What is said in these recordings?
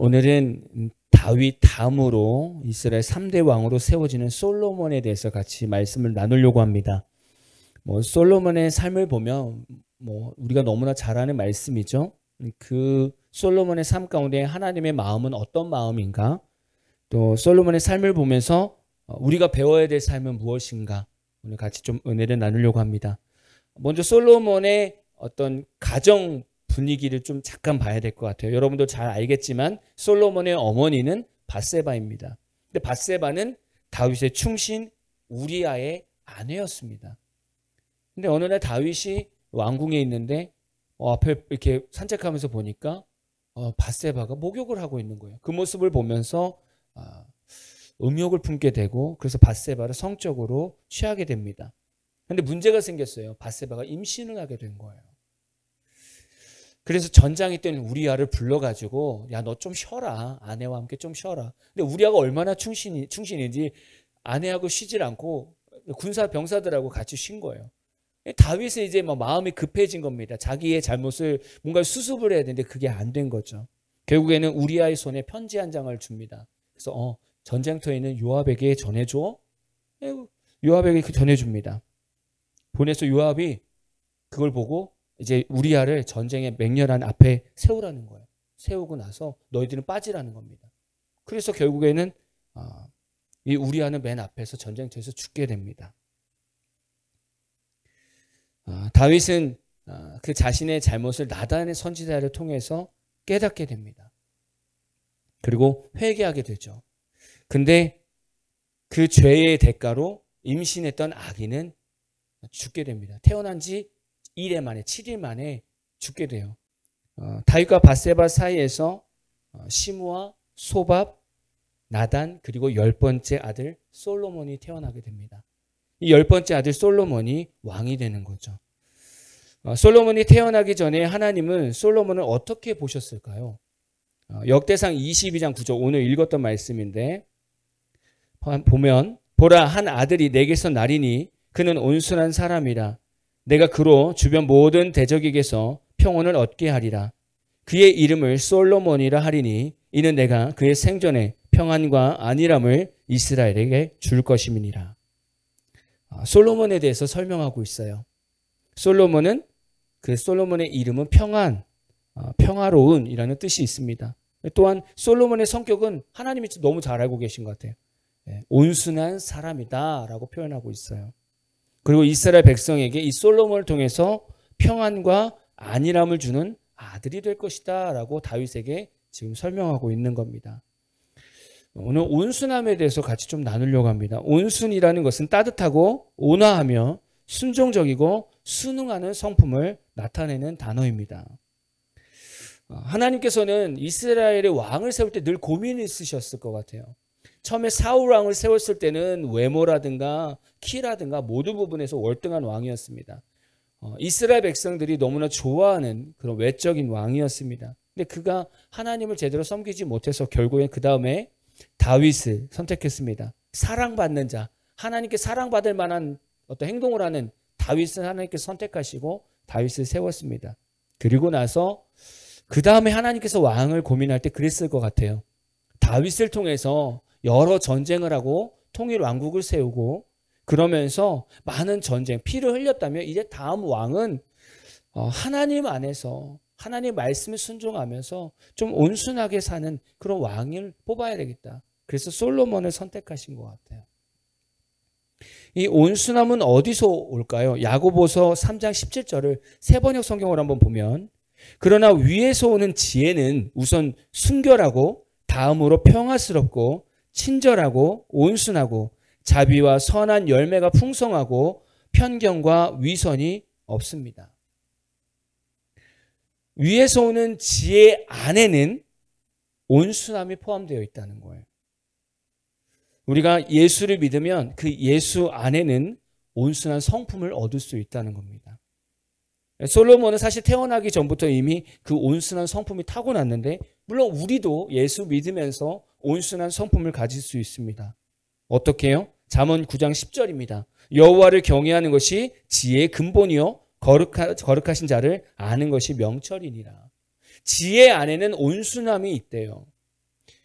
오늘은 다윗 다음으로 이스라엘 3대 왕으로 세워지는 솔로몬에 대해서 같이 말씀을 나누려고 합니다. 솔로몬의 삶을 보면 우리가 너무나 잘 아는 말씀이죠. 그 솔로몬의 삶 가운데 하나님의 마음은 어떤 마음인가? 또 솔로몬의 삶을 보면서 우리가 배워야 될 삶은 무엇인가? 오늘 같이 좀 은혜를 나누려고 합니다. 먼저 솔로몬의 어떤 가정 분위기를 좀 잠깐 봐야 될 것 같아요. 여러분도 잘 알겠지만 솔로몬의 어머니는 밧세바입니다. 근데 밧세바는 다윗의 충신 우리아의 아내였습니다. 근데 어느 날 다윗이 왕궁에 있는데 앞에 이렇게 산책하면서 보니까 밧세바가 목욕을 하고 있는 거예요. 그 모습을 보면서 음욕을 품게 되고 그래서 밧세바를 성적으로 취하게 됩니다. 근데 문제가 생겼어요. 밧세바가 임신을 하게 된 거예요. 그래서 전장이 된 우리아를 불러가지고 야, 너 좀 쉬어라. 아내와 함께 좀 쉬어라. 근데 우리아가 얼마나 충신인지 아내하고 쉬질 않고 군사 병사들하고 같이 쉰 거예요. 다윗은 이제 마음이 급해진 겁니다. 자기의 잘못을 뭔가 수습을 해야 되는데 그게 안 된 거죠. 결국에는 우리아의 손에 편지 한 장을 줍니다. 그래서 전쟁터에 있는 요압에게 전해줘. 요압에게 전해줍니다. 보내서 요압이 그걸 보고 이제 우리아를 전쟁의 맹렬한 앞에 세우라는 거예요. 세우고 나서 너희들은 빠지라는 겁니다. 그래서 결국에는 이 우리아는 맨 앞에서 전쟁터에서 죽게 됩니다. 다윗은 그 자신의 잘못을 나단의 선지자를 통해서 깨닫게 됩니다. 그리고 회개하게 되죠. 근데 그 죄의 대가로 임신했던 아기는 죽게 됩니다. 태어난 지 1일 만에 7일 만에 죽게 돼요. 다윗과 밧세바 사이에서 시므아, 소밥, 나단 그리고 10번째 아들 솔로몬이 태어나게 됩니다. 이 10번째 아들 솔로몬이 왕이 되는 거죠. 솔로몬이 태어나기 전에 하나님은 솔로몬을 어떻게 보셨을까요? 역대상 22장 9절 오늘 읽었던 말씀인데 보면 보라 한 아들이 내게서 나리니 그는 온순한 사람이라 내가 그로 주변 모든 대적에게서 평온을 얻게 하리라. 그의 이름을 솔로몬이라 하리니 이는 내가 그의 생전에 평안과 안일함을 이스라엘에게 줄 것임이니라. 솔로몬에 대해서 설명하고 있어요. 솔로몬의 이름은 평안, 평화로운이라는 뜻이 있습니다. 또한 솔로몬의 성격은 하나님이 너무 잘 알고 계신 것 같아요. 온순한 사람이다라고 표현하고 있어요. 그리고 이스라엘 백성에게 이 솔로몬을 통해서 평안과 안일함을 주는 아들이 될 것이다 라고 다윗에게 지금 설명하고 있는 겁니다. 오늘 온순함에 대해서 같이 좀 나누려고 합니다. 온순이라는 것은 따뜻하고 온화하며 순종적이고 순응하는 성품을 나타내는 단어입니다. 하나님께서는 이스라엘의 왕을 세울 때 늘 고민이 있으셨을 것 같아요. 처음에 사울 왕을 세웠을 때는 외모라든가 키라든가 모든 부분에서 월등한 왕이었습니다. 이스라엘 백성들이 너무나 좋아하는 그런 외적인 왕이었습니다. 근데 그가 하나님을 제대로 섬기지 못해서 결국엔 그 다음에 다윗을 선택했습니다. 사랑받는 자, 하나님께 사랑받을 만한 어떤 행동을 하는 다윗을 하나님께 선택하시고 다윗을 세웠습니다. 그리고 나서 그 다음에 하나님께서 왕을 고민할 때 그랬을 것 같아요. 다윗을 통해서 여러 전쟁을 하고 통일 왕국을 세우고 그러면서 많은 전쟁, 피를 흘렸다면 이제 다음 왕은 하나님 안에서 하나님 말씀을 순종하면서 좀 온순하게 사는 그런 왕을 뽑아야 되겠다. 그래서 솔로몬을 선택하신 것 같아요. 이 온순함은 어디서 올까요? 야고보서 3장 17절을 세번역 성경으로 한번 보면 그러나 위에서 오는 지혜는 우선 순결하고 다음으로 평화스럽고 친절하고 온순하고 자비와 선한 열매가 풍성하고 편견과 위선이 없습니다. 위에서 오는 지혜 안에는 온순함이 포함되어 있다는 거예요. 우리가 예수를 믿으면 그 예수 안에는 온순한 성품을 얻을 수 있다는 겁니다. 솔로몬은 사실 태어나기 전부터 이미 그 온순한 성품이 타고났는데 물론 우리도 예수 믿으면서 온순한 성품을 가질 수 있습니다. 어떻게 해요? 잠언 9장 10절입니다. 여호와를 경외하는 것이 지혜의 근본이요 거룩하신 자를 아는 것이 명철이니라. 지혜 안에는 온순함이 있대요.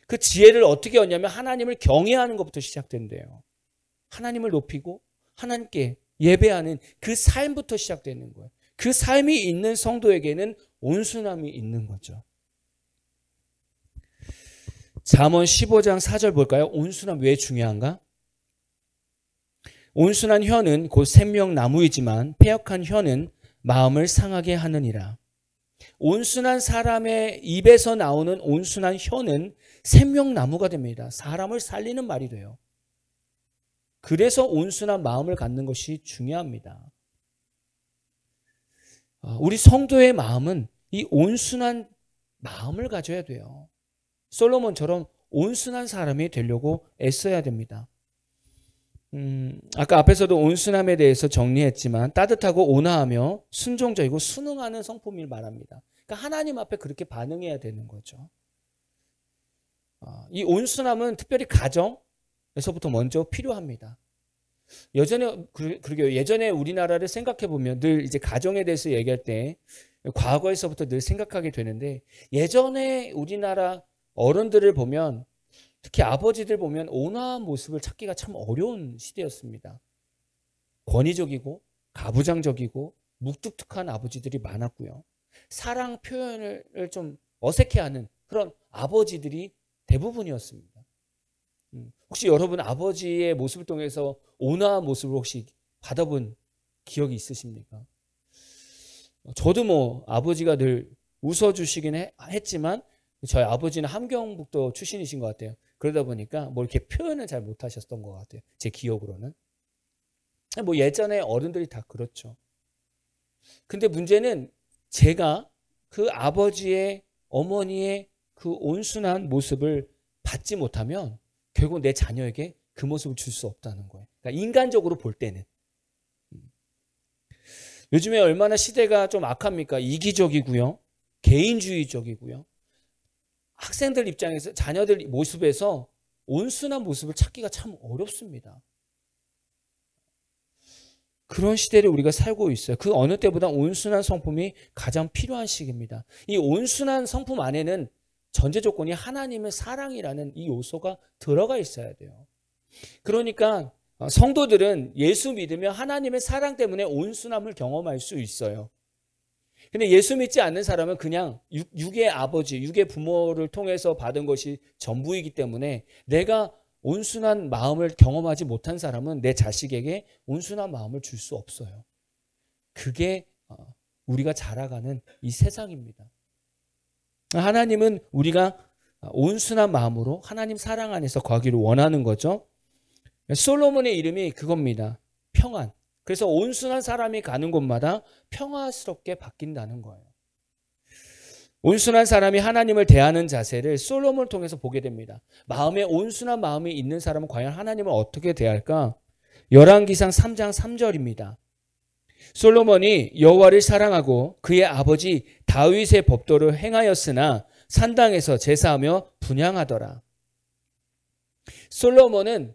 그 지혜를 어떻게 얻냐면 하나님을 경외하는 것부터 시작된대요. 하나님을 높이고 하나님께 예배하는 그 삶부터 시작되는 거예요. 그 삶이 있는 성도에게는 온순함이 있는 거죠. 잠언 15장 4절 볼까요? 온순함 왜 중요한가? 온순한 혀는 곧 생명나무이지만 패역한 혀는 마음을 상하게 하느니라. 온순한 사람의 입에서 나오는 온순한 혀는 생명나무가 됩니다. 사람을 살리는 말이 돼요. 그래서 온순한 마음을 갖는 것이 중요합니다. 우리 성도의 마음은 이 온순한 마음을 가져야 돼요. 솔로몬처럼 온순한 사람이 되려고 애써야 됩니다. 아까 앞에서도 온순함에 대해서 정리했지만 따뜻하고 온화하며 순종적이고 순응하는 성품을 말합니다. 그러니까 하나님 앞에 그렇게 반응해야 되는 거죠. 이 온순함은 특별히 가정에서부터 먼저 필요합니다. 예전에 우리나라를 생각해 보면 늘 이제 가정에 대해서 얘기할 때 과거에서부터 늘 생각하게 되는데 예전에 우리나라 어른들을 보면 특히 아버지들 보면 온화한 모습을 찾기가 참 어려운 시대였습니다. 권위적이고 가부장적이고 묵뚝뚝한 아버지들이 많았고요. 사랑 표현을 좀 어색해하는 그런 아버지들이 대부분이었습니다. 혹시 여러분 아버지의 모습을 통해서 온화한 모습을 혹시 받아본 기억이 있으십니까? 저도 뭐 아버지가 늘 웃어주시긴 했지만 저희 아버지는 함경북도 출신이신 것 같아요. 그러다 보니까 뭐 이렇게 표현을 잘 못하셨던 것 같아요. 제 기억으로는. 뭐 예전에 어른들이 다 그렇죠. 근데 문제는 제가 그 아버지의 어머니의 그 온순한 모습을 받지 못하면 결국 내 자녀에게 그 모습을 줄 수 없다는 거예요. 그러니까 인간적으로 볼 때는. 요즘에 얼마나 시대가 좀 악합니까? 이기적이고요. 개인주의적이고요. 학생들 입장에서 자녀들 모습에서 온순한 모습을 찾기가 참 어렵습니다. 그런 시대를 우리가 살고 있어요. 그 어느 때보다 온순한 성품이 가장 필요한 시기입니다. 이 온순한 성품 안에는 전제 조건이 하나님의 사랑이라는 이 요소가 들어가 있어야 돼요. 그러니까 성도들은 예수 믿으며 하나님의 사랑 때문에 온순함을 경험할 수 있어요. 근데 예수 믿지 않는 사람은 그냥 육의 아버지, 육의 부모를 통해서 받은 것이 전부이기 때문에 내가 온순한 마음을 경험하지 못한 사람은 내 자식에게 온순한 마음을 줄 수 없어요. 그게 우리가 자라가는 이 세상입니다. 하나님은 우리가 온순한 마음으로 하나님 사랑 안에서 거하기를 원하는 거죠. 솔로몬의 이름이 그겁니다. 평안. 그래서 온순한 사람이 가는 곳마다 평화스럽게 바뀐다는 거예요. 온순한 사람이 하나님을 대하는 자세를 솔로몬을 통해서 보게 됩니다. 마음에 온순한 마음이 있는 사람은 과연 하나님을 어떻게 대할까? 열왕기상 3장 3절입니다. 솔로몬이 여호와를 사랑하고 그의 아버지 다윗의 법도를 행하였으나 산당에서 제사하며 분향하더라. 솔로몬은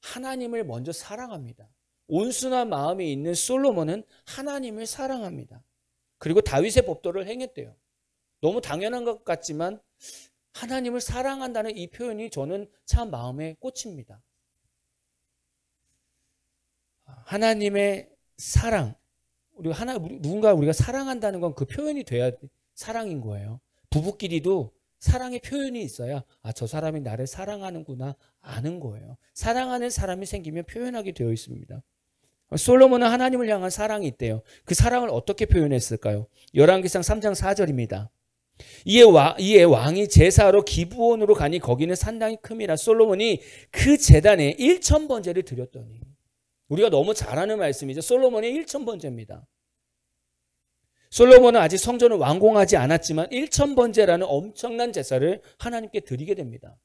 하나님을 먼저 사랑합니다. 온순한 마음이 있는 솔로몬은 하나님을 사랑합니다. 그리고 다윗의 법도를 행했대요. 너무 당연한 것 같지만 하나님을 사랑한다는 이 표현이 저는 참 마음에 꽂힙니다. 하나님의 사랑, 누군가 우리가 사랑한다는 건 그 표현이 돼야 사랑인 거예요. 부부끼리도 사랑의 표현이 있어야 저 사람이 나를 사랑하는구나 아는 거예요. 사랑하는 사람이 생기면 표현하게 되어 있습니다. 솔로몬은 하나님을 향한 사랑이 있대요. 그 사랑을 어떻게 표현했을까요? 열왕기상 3장 4절입니다. 이에 왕이 제사하러 기브온으로 가니 거기는 산당이 큼이라 솔로몬이 그 제단에 1000번제를 드렸더니. 우리가 너무 잘 아는 말씀이죠. 솔로몬이 1000번제입니다. 솔로몬은 아직 성전을 완공하지 않았지만 1000번제라는 엄청난 제사를 하나님께 드리게 됩니다.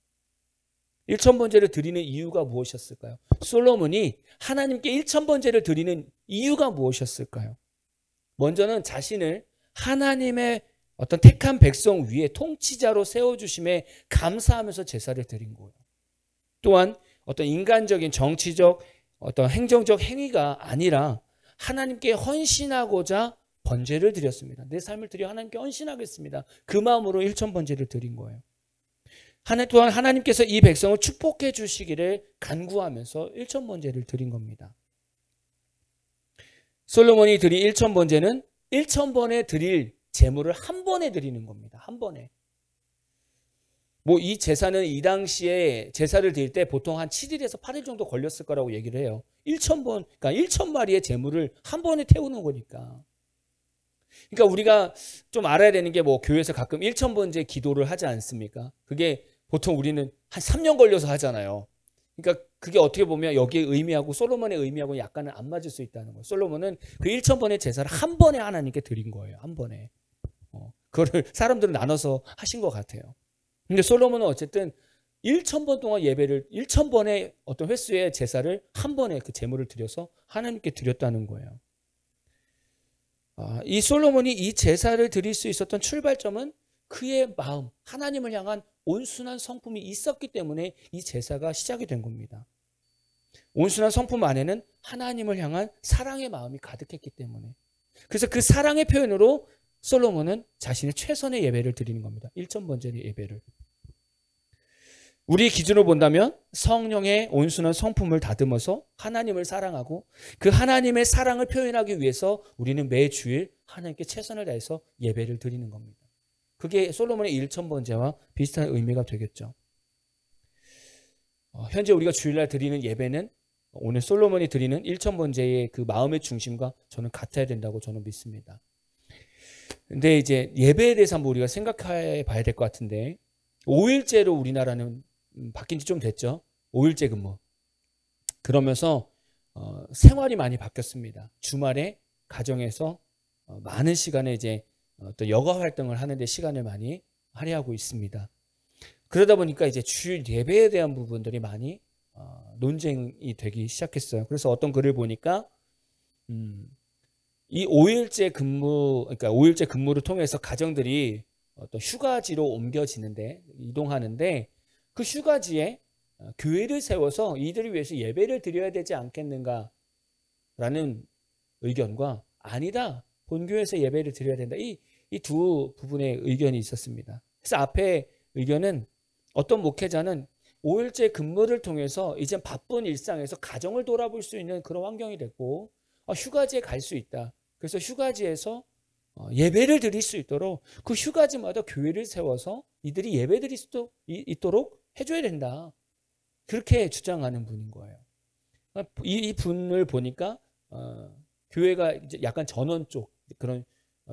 1000번제를 드리는 이유가 무엇이었을까요? 솔로몬이 하나님께 1000번제를 드리는 이유가 무엇이었을까요? 먼저는 자신을 하나님의 어떤 택한 백성 위에 통치자로 세워주심에 감사하면서 제사를 드린 거예요. 또한 어떤 인간적인 정치적 어떤 행정적 행위가 아니라 하나님께 헌신하고자 번제를 드렸습니다. 내 삶을 드려 하나님께 헌신하겠습니다. 그 마음으로 1000번제를 드린 거예요. 또한 하나님께서 이 백성을 축복해 주시기를 간구하면서 1,000번제를 드린 겁니다. 솔로몬이 드린 1,000번제는 1,000번에 드릴 제물을 한 번에 드리는 겁니다. 한 번에. 이 제사는 이 당시에 제사를 드릴 때 보통 한 7일에서 8일 정도 걸렸을 거라고 얘기를 해요. 1,000번, 그러니까 1,000마리의 제물을 한 번에 태우는 거니까. 그러니까 우리가 좀 알아야 되는 게 교회에서 가끔 1,000번째 기도를 하지 않습니까? 그게 보통 우리는 한 3년 걸려서 하잖아요. 그러니까 그게 어떻게 보면 여기에 의미하고 솔로몬의 의미하고 약간은 안 맞을 수 있다는 거예요. 솔로몬은 그 1,000번의 제사를 한 번에 하나님께 드린 거예요. 한 번에. 그거를 사람들은 나눠서 하신 것 같아요. 근데 솔로몬은 어쨌든 1,000번 동안 예배를 1,000번의 어떤 횟수의 제사를 한 번에 그 제물을 드려서 하나님께 드렸다는 거예요. 이 솔로몬이 이 제사를 드릴 수 있었던 출발점은 그의 마음, 하나님을 향한 온순한 성품이 있었기 때문에 이 제사가 시작이 된 겁니다. 온순한 성품 안에는 하나님을 향한 사랑의 마음이 가득했기 때문에. 그래서 그 사랑의 표현으로 솔로몬은 자신의 최선의 예배를 드리는 겁니다. 1,000번째의 예배를. 우리 기준으로 본다면 성령의 온순한 성품을 다듬어서 하나님을 사랑하고 그 하나님의 사랑을 표현하기 위해서 우리는 매주일 하나님께 최선을 다해서 예배를 드리는 겁니다. 그게 솔로몬의 1,000번제와 비슷한 의미가 되겠죠. 현재 우리가 주일날 드리는 예배는 오늘 솔로몬이 드리는 1,000번제의 그 마음의 중심과 저는 같아야 된다고 저는 믿습니다. 근데 이제 예배에 대해서 한번 우리가 생각해 봐야 될 것 같은데 5일제로 우리나라는 바뀐 지 좀 됐죠. 5일제 근무. 그러면서 생활이 많이 바뀌었습니다. 주말에 가정에서 많은 시간에 이제 또 여가 활동을 하는데 시간을 많이 할애하고 있습니다. 그러다 보니까 이제 주일 예배에 대한 부분들이 많이 논쟁이 되기 시작했어요. 그래서 어떤 글을 보니까 이 5일제 근무, 그러니까 5일제 근무를 통해서 가정들이 어떤 휴가지로 옮겨지는데 이동하는데 그 휴가지에 교회를 세워서 이들을 위해서 예배를 드려야 되지 않겠는가라는 의견과 아니다. 본교회에서 예배를 드려야 된다. 이 두 부분의 의견이 있었습니다. 그래서 앞에 의견은 어떤 목회자는 5일제 근무를 통해서 이제 바쁜 일상에서 가정을 돌아볼 수 있는 그런 환경이 됐고 휴가지에 갈 수 있다. 그래서 휴가지에서 예배를 드릴 수 있도록 그 휴가지마다 교회를 세워서 이들이 예배 드릴 수 있도록 해줘야 된다. 그렇게 주장하는 분인 거예요. 이 분을 보니까 교회가 이제 약간 전원 쪽 그런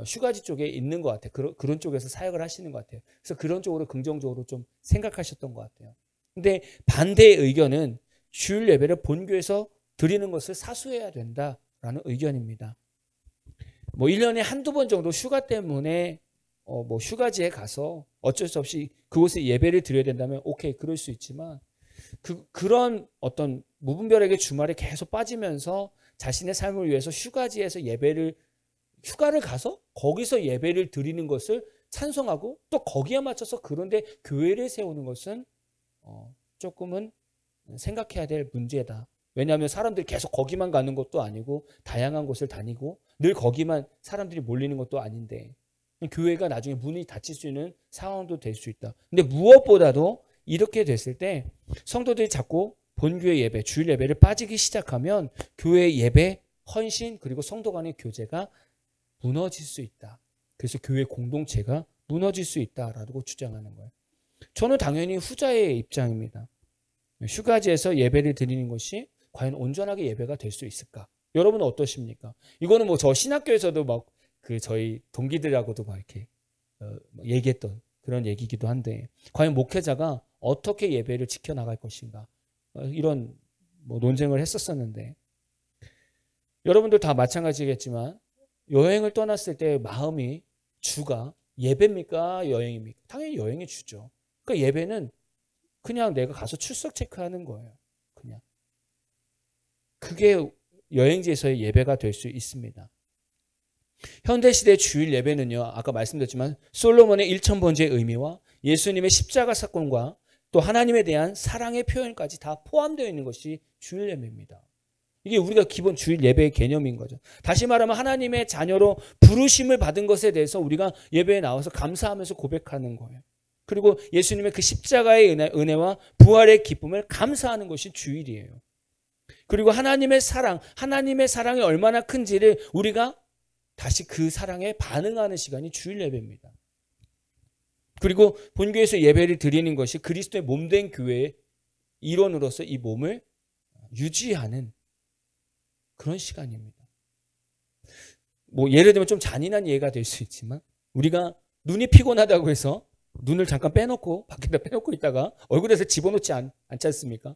휴가지 쪽에 있는 것 같아요. 그런 쪽에서 사역을 하시는 것 같아요. 그래서 그런 쪽으로 긍정적으로 좀 생각하셨던 것 같아요. 근데 반대의 의견은 주일 예배를 본교에서 드리는 것을 사수해야 된다라는 의견입니다. 1년에 한두 번 정도 휴가 때문에 휴가지에 가서 어쩔 수 없이 그곳에 예배를 드려야 된다면 오케이, 그럴 수 있지만 그런 어떤 무분별하게 주말에 계속 빠지면서 자신의 삶을 위해서 휴가지에서 휴가를 가서 거기서 예배를 드리는 것을 찬성하고 또 거기에 맞춰서 그런데 교회를 세우는 것은 조금은 생각해야 될 문제다. 왜냐하면 사람들이 계속 거기만 가는 것도 아니고 다양한 곳을 다니고 늘 거기만 사람들이 몰리는 것도 아닌데 교회가 나중에 문이 닫힐 수 있는 상황도 될 수 있다. 근데 무엇보다도 이렇게 됐을 때 성도들이 자꾸 본교회 예배, 주일 예배를 빠지기 시작하면 교회 예배, 헌신 그리고 성도 간의 교제가 무너질 수 있다. 그래서 교회 공동체가 무너질 수 있다라고 주장하는 거예요. 저는 당연히 후자의 입장입니다. 휴가지에서 예배를 드리는 것이 과연 온전하게 예배가 될 수 있을까? 여러분은 어떠십니까? 이거는 저 신학교에서도 저희 동기들하고도 이렇게 얘기했던 그런 얘기이기도 한데 과연 목회자가 어떻게 예배를 지켜나갈 것인가? 이런 논쟁을 했었었는데 여러분들 다 마찬가지겠지만 여행을 떠났을 때 마음이 주가 예배입니까? 여행입니까? 당연히 여행이 주죠. 그러니까 예배는 그냥 내가 가서 출석 체크하는 거예요. 그냥. 그게 여행지에서의 예배가 될 수 있습니다. 현대시대 주일 예배는요. 아까 말씀드렸지만 솔로몬의 1,000번제의 의미와 예수님의 십자가 사건과 또 하나님에 대한 사랑의 표현까지 다 포함되어 있는 것이 주일 예배입니다. 이게 우리가 기본 주일 예배의 개념인 거죠. 다시 말하면 하나님의 자녀로 부르심을 받은 것에 대해서 우리가 예배에 나와서 감사하면서 고백하는 거예요. 그리고 예수님의 그 십자가의 은혜와 부활의 기쁨을 감사하는 것이 주일이에요. 그리고 하나님의 사랑이 얼마나 큰지를 우리가 다시 그 사랑에 반응하는 시간이 주일 예배입니다. 그리고 본교에서 예배를 드리는 것이 그리스도의 몸된 교회의 일원으로서 이 몸을 유지하는 그런 시간입니다. 뭐 예를 들면 좀 잔인한 예가 될 수 있지만 우리가 눈이 피곤하다고 해서 눈을 잠깐 빼놓고 밖에다 빼놓고 있다가 얼굴에서 집어넣지 않지 않습니까?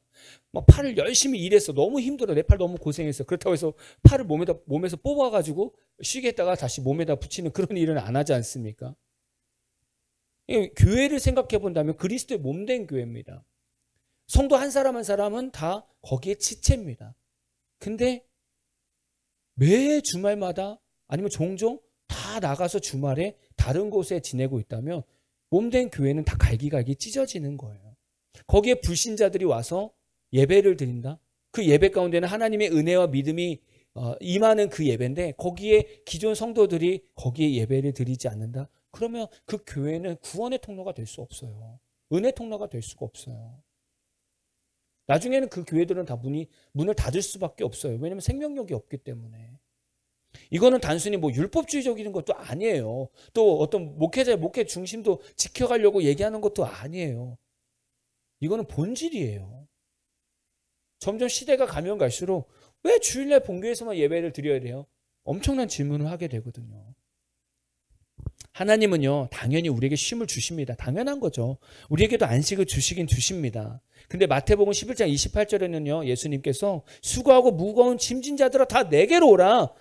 막 팔을 열심히 일해서 너무 힘들어. 내 팔 너무 고생했어. 그렇다고 해서 팔을 몸에서 뽑아가지고 쉬겠다가 다시 몸에다 붙이는 그런 일은 안 하지 않습니까? 교회를 생각해 본다면 그리스도의 몸된 교회입니다. 성도 한 사람 한 사람은 다 거기에 지체입니다. 근데 매 주말마다 아니면 종종 다 나가서 주말에 다른 곳에 지내고 있다면 몸된 교회는 다 갈기갈기 찢어지는 거예요. 거기에 불신자들이 와서 예배를 드린다. 그 예배 가운데는 하나님의 은혜와 믿음이 임하는 그 예배인데 거기에 기존 성도들이 거기에 예배를 드리지 않는다. 그러면 그 교회는 구원의 통로가 될 수 없어요. 은혜 통로가 될 수가 없어요. 나중에는 그 교회들은 다 문을 닫을 수밖에 없어요. 왜냐하면 생명력이 없기 때문에. 이거는 단순히 뭐 율법주의적인 것도 아니에요. 또 어떤 목회 중심도 지켜가려고 얘기하는 것도 아니에요. 이거는 본질이에요. 점점 시대가 가면 갈수록 왜 주일날 본교에서만 예배를 드려야 돼요? 엄청난 질문을 하게 되거든요. 하나님은요, 당연히 우리에게 쉼을 주십니다. 당연한 거죠. 우리에게도 안식을 주시긴 주십니다. 근데 마태복음 11장 28절에는요, 예수님께서 수고하고 무거운 짐진 자들아 다 내게로 오라.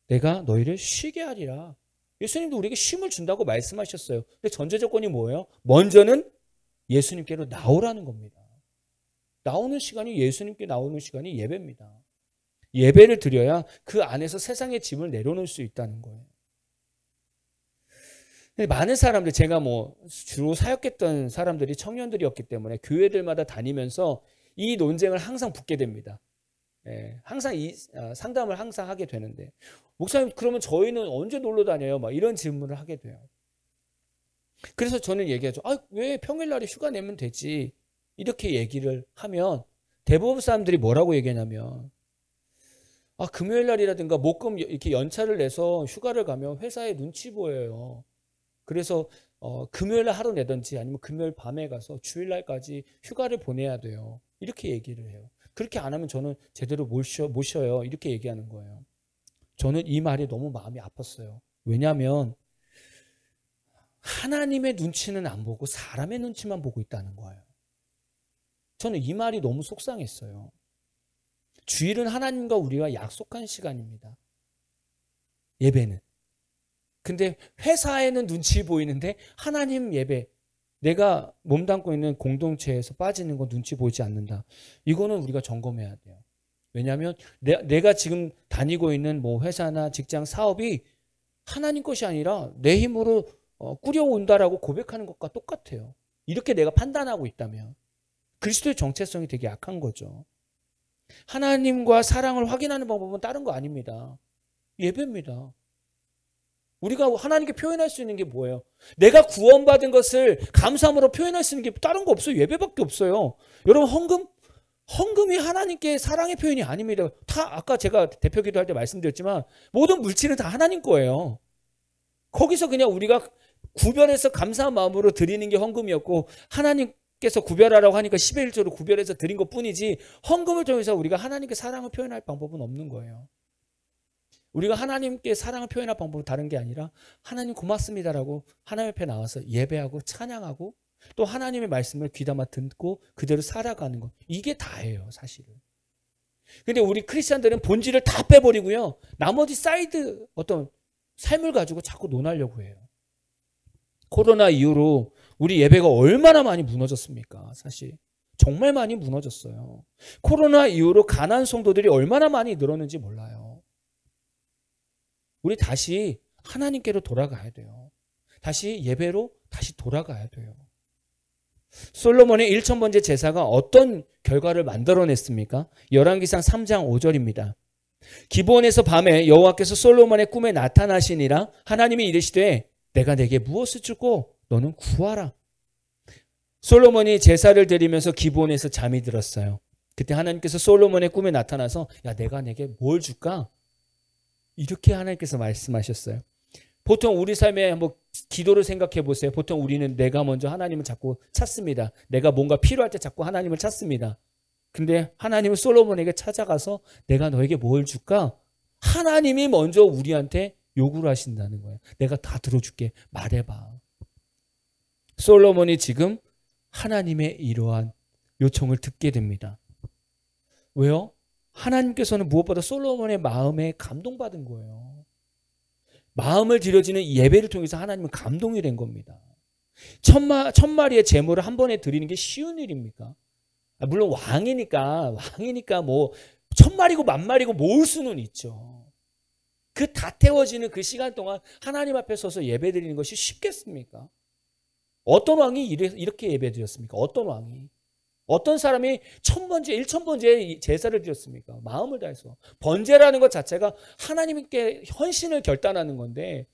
내가 너희를 쉬게 하리라. 예수님도 우리에게 쉼을 준다고 말씀하셨어요. 근데 전제 조건이 뭐예요? 먼저는 예수님께로 나오라는 겁니다. 예수님께 나오는 시간이 예배입니다. 예배를 드려야 그 안에서 세상의 짐을 내려놓을 수 있다는 거예요. 근데 많은 사람들, 제가 뭐 주로 사역했던 사람들이 청년들이었기 때문에 교회들마다 다니면서 이 논쟁을 항상 붙게 됩니다. 항상 상담을 항상 하게 되는데, 목사님 그러면 저희는 언제 놀러 다녀요? 막 이런 질문을 하게 돼요. 그래서 저는 얘기하죠. 왜 평일날에 휴가 내면 되지? 이렇게 얘기를 하면 대부분 사람들이 뭐라고 얘기하냐면, 금요일날이라든가 목금 이렇게 연차를 내서 휴가를 가면 회사에 눈치 보여요. 그래서 금요일날 하루 내든지 아니면 금요일 밤에 가서 주일날까지 휴가를 보내야 돼요. 이렇게 얘기를 해요. 그렇게 안 하면 저는 제대로 모셔요. 이렇게 얘기하는 거예요. 저는 이 말이 너무 마음이 아팠어요. 왜냐하면 하나님의 눈치는 안 보고 사람의 눈치만 보고 있다는 거예요. 저는 이 말이 너무 속상했어요. 주일은 하나님과 우리가 약속한 시간입니다. 예배는. 근데 회사에는 눈치 보이는데 하나님 예배, 내가 몸담고 있는 공동체에서 빠지는 거 눈치 보이지 않는다. 이거는 우리가 점검해야 돼요. 왜냐하면 내가 지금 다니고 있는 뭐 회사나 직장 사업이 하나님 것이 아니라 내 힘으로 꾸려온다라고 고백하는 것과 똑같아요. 이렇게 내가 판단하고 있다면 그리스도의 정체성이 되게 약한 거죠. 하나님과 사랑을 확인하는 방법은 다른 거 아닙니다. 예배입니다. 우리가 하나님께 표현할 수 있는 게 뭐예요? 내가 구원받은 것을 감사함으로 표현할 수 있는 게 다른 거 없어요. 예배밖에 없어요. 여러분, 헌금이 하나님께 사랑의 표현이 아닙니다. 다 아까 제가 대표 기도할 때 말씀드렸지만 모든 물질은 다 하나님 거예요. 거기서 그냥 우리가 구별해서 감사한 마음으로 드리는 게 헌금이었고, 하나님께서 구별하라고 하니까 10의 1조로 구별해서 드린 것뿐이지, 헌금을 통해서 우리가 하나님께 사랑을 표현할 방법은 없는 거예요. 우리가 하나님께 사랑을 표현할 방법은 다른 게 아니라 하나님 고맙습니다라고 하나님 앞에 나와서 예배하고 찬양하고 또 하나님의 말씀을 귀담아 듣고 그대로 살아가는 것. 이게 다예요, 사실은. 근데 우리 크리스찬들은 본질을 다 빼버리고요, 나머지 사이드 어떤 삶을 가지고 자꾸 논하려고 해요. 코로나 이후로 우리 예배가 얼마나 많이 무너졌습니까? 사실 정말 많이 무너졌어요. 코로나 이후로 가난한 성도들이 얼마나 많이 늘었는지 몰라요. 우리 다시 하나님께로 돌아가야 돼요. 다시 예배로 다시 돌아가야 돼요. 솔로몬의 1000번째 제사가 어떤 결과를 만들어냈습니까? 열왕기상 3장 5절입니다. 기브온에서 밤에 여호와께서 솔로몬의 꿈에 나타나시니라. 하나님이 이르시되 내가 내게 무엇을 주고 너는 구하라. 솔로몬이 제사를 드리면서 기브온에서 잠이 들었어요. 그때 하나님께서 솔로몬의 꿈에 나타나서 야, 내가 내게 뭘 줄까? 이렇게 하나님께서 말씀하셨어요. 보통 우리 삶에 한번 기도를 생각해 보세요. 보통 우리는 내가 먼저 하나님을 자꾸 찾습니다. 내가 뭔가 필요할 때 자꾸 하나님을 찾습니다. 근데 하나님은 솔로몬에게 찾아가서 내가 너에게 뭘 줄까? 하나님이 먼저 우리한테 요구를 하신다는 거예요. 내가 다 들어줄게. 말해봐. 솔로몬이 지금 하나님의 이러한 요청을 듣게 됩니다. 왜요? 하나님께서는 무엇보다 솔로몬의 마음에 감동받은 거예요. 마음을 드려지는 예배를 통해서 하나님은 감동이 된 겁니다. 천마리의 제물을 한 번에 드리는 게 쉬운 일입니까? 물론 왕이니까 뭐 천마리고 만마리고 모을 수는 있죠. 그 다 태워지는 그 시간 동안 하나님 앞에 서서 예배 드리는 것이 쉽겠습니까? 어떤 왕이 이렇게 예배 드렸습니까? 어떤 왕이? 어떤 사람이 1000번째, 1000번째 제사를 드렸습니까? 마음을 다해서. 번제라는 것 자체가 하나님께 헌신을 결단하는 건데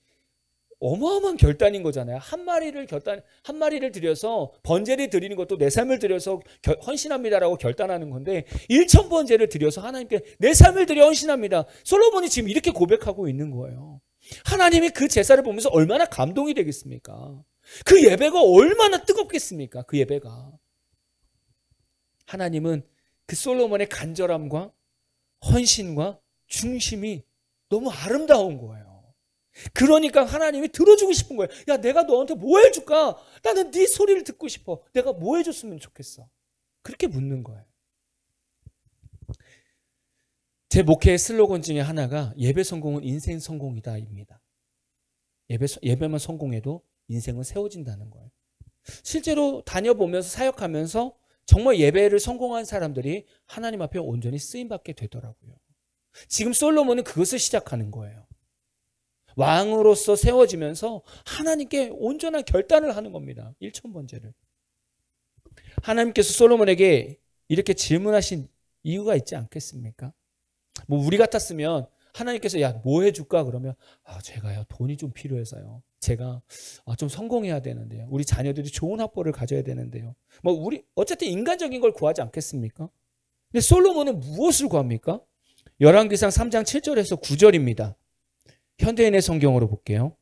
어마어마한 결단인 거잖아요. 한 마리를 드려서 번제를 드리는 것도 내 삶을 드려서 헌신합니다라고 결단하는 건데 1000번제를 드려서 하나님께 내 삶을 드려 헌신합니다. 솔로몬이 지금 이렇게 고백하고 있는 거예요. 하나님이 그 제사를 보면서 얼마나 감동이 되겠습니까? 그 예배가 얼마나 뜨겁겠습니까? 그 예배가. 하나님은 그 솔로몬의 간절함과 헌신과 중심이 너무 아름다운 거예요. 그러니까 하나님이 들어주고 싶은 거예요. 야, 내가 너한테 뭐 해줄까? 나는 네 소리를 듣고 싶어. 내가 뭐 해줬으면 좋겠어? 그렇게 묻는 거예요. 제 목회의 슬로건 중에 하나가 예배 성공은 인생 성공이다입니다. 예배만 성공해도 인생은 세워진다는 거예요. 실제로 다녀보면서 사역하면서 정말 예배를 성공한 사람들이 하나님 앞에 온전히 쓰임받게 되더라고요. 지금 솔로몬은 그것을 시작하는 거예요. 왕으로서 세워지면서 하나님께 온전한 결단을 하는 겁니다. 1000번째를. 하나님께서 솔로몬에게 이렇게 질문하신 이유가 있지 않겠습니까? 뭐 우리 같았으면 하나님께서 야, 뭐 해줄까? 그러면 제가요 돈이 좀 필요해서요. 제가 좀 성공해야 되는데요. 우리 자녀들이 좋은 학벌을 가져야 되는데요. 뭐 우리 어쨌든 인간적인 걸 구하지 않겠습니까? 근데 솔로몬은 무엇을 구합니까? 열왕기상 3장 7절에서 9절입니다. 현대인의 성경으로 볼게요.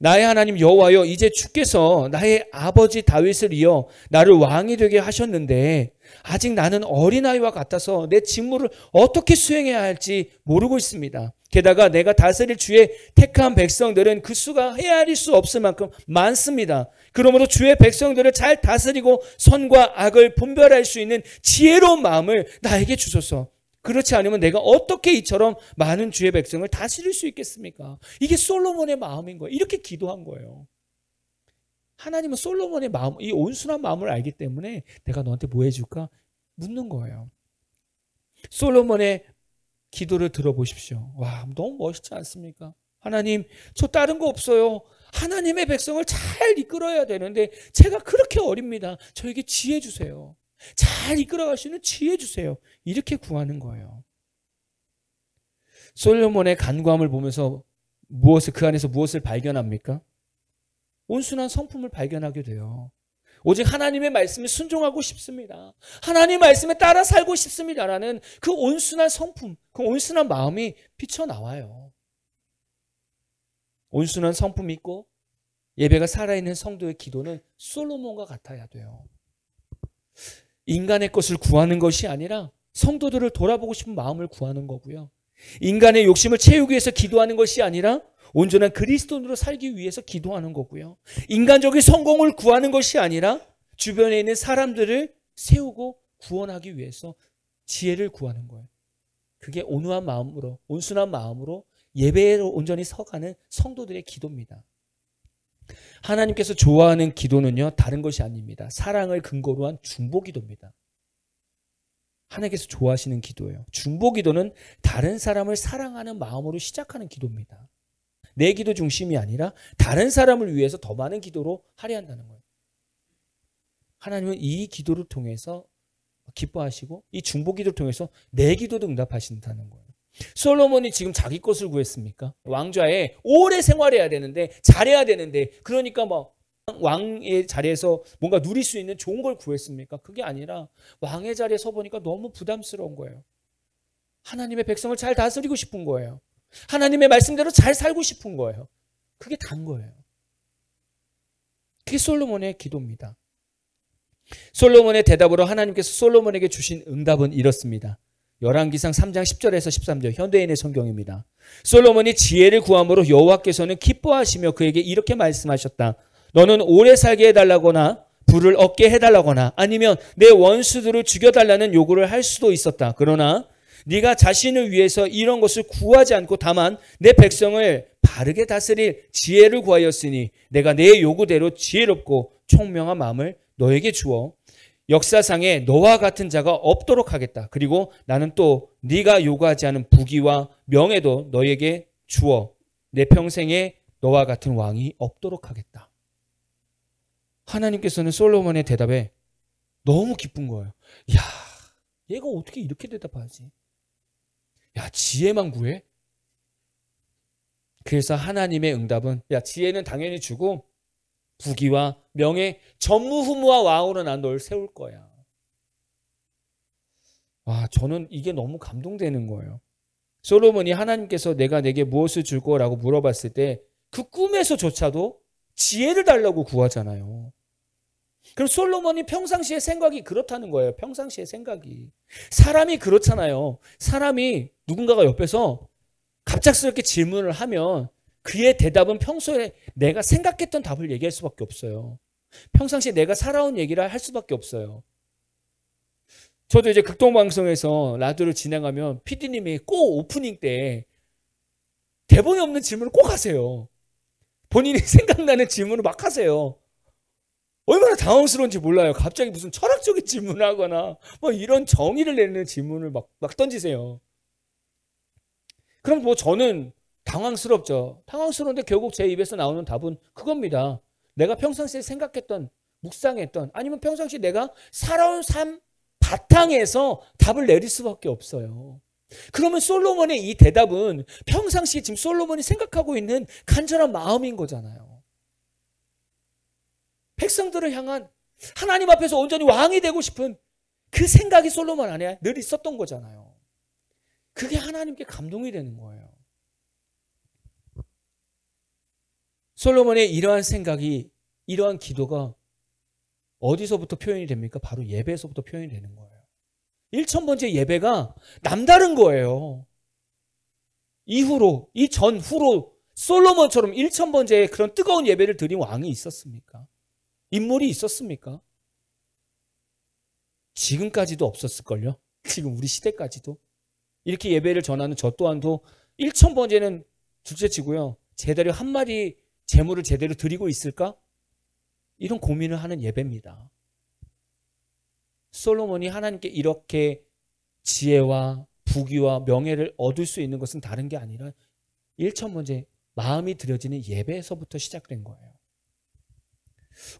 나의 하나님 여호와여, 이제 주께서 나의 아버지 다윗을 이어 나를 왕이 되게 하셨는데 아직 나는 어린아이와 같아서 내 직무를 어떻게 수행해야 할지 모르고 있습니다. 게다가 내가 다스릴 주의 택한 백성들은 그 수가 헤아릴 수 없을 만큼 많습니다. 그러므로 주의 백성들을 잘 다스리고 선과 악을 분별할 수 있는 지혜로운 마음을 나에게 주소서. 그렇지 않으면 내가 어떻게 이처럼 많은 주의 백성을 다스릴 수 있겠습니까? 이게 솔로몬의 마음인 거예요. 이렇게 기도한 거예요. 하나님은 솔로몬의 마음, 이 온순한 마음을 알기 때문에 내가 너한테 뭐 해줄까? 묻는 거예요. 솔로몬의 기도를 들어보십시오. 와, 너무 멋있지 않습니까? 하나님, 저 다른 거 없어요. 하나님의 백성을 잘 이끌어야 되는데 제가 그렇게 어립니다. 저에게 지혜 주세요. 잘 이끌어갈 수 있는 지혜 주세요. 이렇게 구하는 거예요. 솔로몬의 간구함을 보면서 그 안에서 무엇을 발견합니까? 온순한 성품을 발견하게 돼요. 오직 하나님의 말씀에 순종하고 싶습니다. 하나님의 말씀에 따라 살고 싶습니다라는 그 온순한 성품, 그 온순한 마음이 비쳐나와요. 온순한 성품이 있고 예배가 살아있는 성도의 기도는 솔로몬과 같아야 돼요. 인간의 것을 구하는 것이 아니라 성도들을 돌아보고 싶은 마음을 구하는 거고요. 인간의 욕심을 채우기 위해서 기도하는 것이 아니라 온전한 그리스도인으로 살기 위해서 기도하는 거고요. 인간적인 성공을 구하는 것이 아니라 주변에 있는 사람들을 세우고 구원하기 위해서 지혜를 구하는 거예요. 그게 온유한 마음으로, 온순한 마음으로 예배로 온전히 서가는 성도들의 기도입니다. 하나님께서 좋아하는 기도는요, 다른 것이 아닙니다. 사랑을 근거로 한 중보기도입니다. 하나님께서 좋아하시는 기도예요. 중보기도는 다른 사람을 사랑하는 마음으로 시작하는 기도입니다. 내 기도 중심이 아니라 다른 사람을 위해서 더 많은 기도로 할애한다는 거예요. 하나님은 이 기도를 통해서 기뻐하시고 이 중보기도를 통해서 내 기도도 응답하신다는 거예요. 솔로몬이 지금 자기 것을 구했습니까? 왕좌에 오래 생활해야 되는데 잘해야 되는데 그러니까 뭐 왕의 자리에서 뭔가 누릴 수 있는 좋은 걸 구했습니까? 그게 아니라 왕의 자리에 서 보니까 너무 부담스러운 거예요. 하나님의 백성을 잘 다스리고 싶은 거예요. 하나님의 말씀대로 잘 살고 싶은 거예요. 그게 단 거예요. 그게 솔로몬의 기도입니다. 솔로몬의 대답으로 하나님께서 솔로몬에게 주신 응답은 이렇습니다. 열왕기상 3장 10절에서 13절 현대인의 성경입니다. 솔로몬이 지혜를 구함으로 여호와께서는 기뻐하시며 그에게 이렇게 말씀하셨다. 너는 오래 살게 해달라거나 부를 얻게 해달라거나 아니면 내 원수들을 죽여달라는 요구를 할 수도 있었다. 그러나 네가 자신을 위해서 이런 것을 구하지 않고 다만 내 백성을 바르게 다스릴 지혜를 구하였으니 내가 내 요구대로 지혜롭고 총명한 마음을 너에게 주어 역사상에 너와 같은 자가 없도록 하겠다. 그리고 나는 또 네가 요구하지 않은 부귀와 명예도 너에게 주어 내 평생에 너와 같은 왕이 없도록 하겠다. 하나님께서는 솔로몬의 대답에 너무 기쁜 거예요. 야, 얘가 어떻게 이렇게 대답하지? 야, 지혜만 구해? 그래서 하나님의 응답은 야, 지혜는 당연히 주고 부귀와 명예, 전무후무와 왕으로 난 널 세울 거야. 와, 저는 이게 너무 감동되는 거예요. 솔로몬이 하나님께서 내가 내게 무엇을 줄 거라고 물어봤을 때 그 꿈에서조차도 지혜를 달라고 구하잖아요. 그럼 솔로몬이 평상시의 생각이 그렇다는 거예요. 평상시의 생각이. 사람이 그렇잖아요. 사람이 누군가가 옆에서 갑작스럽게 질문을 하면 그의 대답은 평소에 내가 생각했던 답을 얘기할 수밖에 없어요. 평상시에 내가 살아온 얘기를 할 수밖에 없어요. 저도 이제 극동방송에서 라디오를 진행하면 PD님이 꼭 오프닝 때 대본이 없는 질문을 꼭 하세요. 본인이 생각나는 질문을 막 하세요. 얼마나 당황스러운지 몰라요. 갑자기 무슨 철학적인 질문을 하거나 뭐 이런 정의를 내는 질문을 막 던지세요. 그럼 뭐 저는 당황스럽죠. 당황스러운데 결국 제 입에서 나오는 답은 그겁니다. 내가 평상시에 생각했던, 묵상했던, 아니면 평상시에 내가 살아온 삶 바탕에서 답을 내릴 수밖에 없어요. 그러면 솔로몬의 이 대답은 평상시에 지금 솔로몬이 생각하고 있는 간절한 마음인 거잖아요. 백성들을 향한 하나님 앞에서 온전히 왕이 되고 싶은 그 생각이 솔로몬 안에 늘 있었던 거잖아요. 그게 하나님께 감동이 되는 거예요. 솔로몬의 이러한 생각이, 이러한 기도가 어디서부터 표현이 됩니까? 바로 예배에서부터 표현이 되는 거예요. 1000번째 예배가 남다른 거예요. 이후로, 이 전후로 솔로몬처럼 1000번째 그런 뜨거운 예배를 드린 왕이 있었습니까? 인물이 있었습니까? 지금까지도 없었을걸요? 지금 우리 시대까지도. 이렇게 예배를 전하는 저 또한도 1000번째는 둘째치고요. 제대로 한 마리 제물을 제대로 드리고 있을까? 이런 고민을 하는 예배입니다. 솔로몬이 하나님께 이렇게 지혜와 부귀와 명예를 얻을 수 있는 것은 다른 게 아니라 1000번째 마음이 드려지는 예배에서부터 시작된 거예요.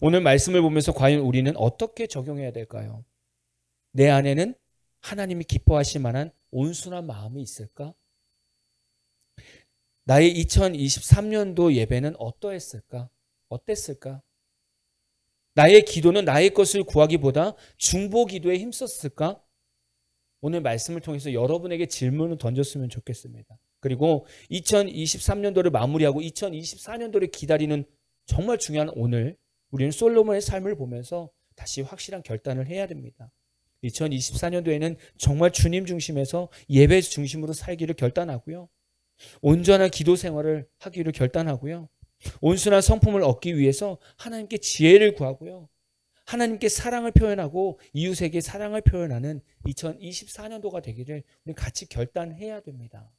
오늘 말씀을 보면서 과연 우리는 어떻게 적용해야 될까요? 내 안에는 하나님이 기뻐하실 만한 온순한 마음이 있을까? 나의 2023년도 예배는 어떠했을까? 어땠을까? 나의 기도는 나의 것을 구하기보다 중보 기도에 힘썼을까? 오늘 말씀을 통해서 여러분에게 질문을 던졌으면 좋겠습니다. 그리고 2023년도를 마무리하고 2024년도를 기다리는 정말 중요한 오늘, 우리는 솔로몬의 삶을 보면서 다시 확실한 결단을 해야 됩니다. 2024년도에는 정말 주님 중심에서 예배 중심으로 살기를 결단하고요. 온전한 기도 생활을 하기를 결단하고요. 온순한 성품을 얻기 위해서 하나님께 지혜를 구하고요. 하나님께 사랑을 표현하고 이웃에게 사랑을 표현하는 2024년도가 되기를 우리 같이 결단해야 됩니다.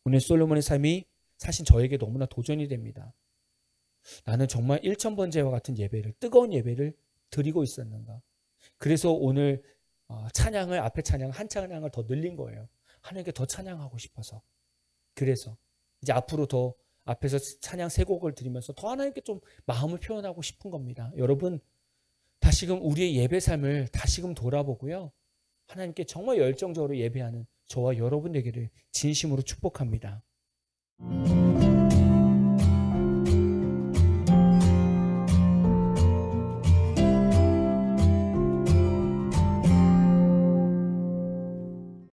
오늘 솔로몬의 삶이 사실 저에게 너무나 도전이 됩니다. 나는 정말 1000번째와 같은 예배를, 뜨거운 예배를 드리고 있었는가? 그래서 오늘 찬양을, 앞에 찬양 한 찬양을 더 늘린 거예요. 하나님께 더 찬양하고 싶어서. 그래서 이제 앞으로 더 앞에서 찬양 3곡을 드리면서 더 하나님께 좀 마음을 표현하고 싶은 겁니다. 여러분, 다시금 우리의 예배 삶을 다시금 돌아보고요. 하나님께 정말 열정적으로 예배하는 저와 여러분 되기를 진심으로 축복합니다.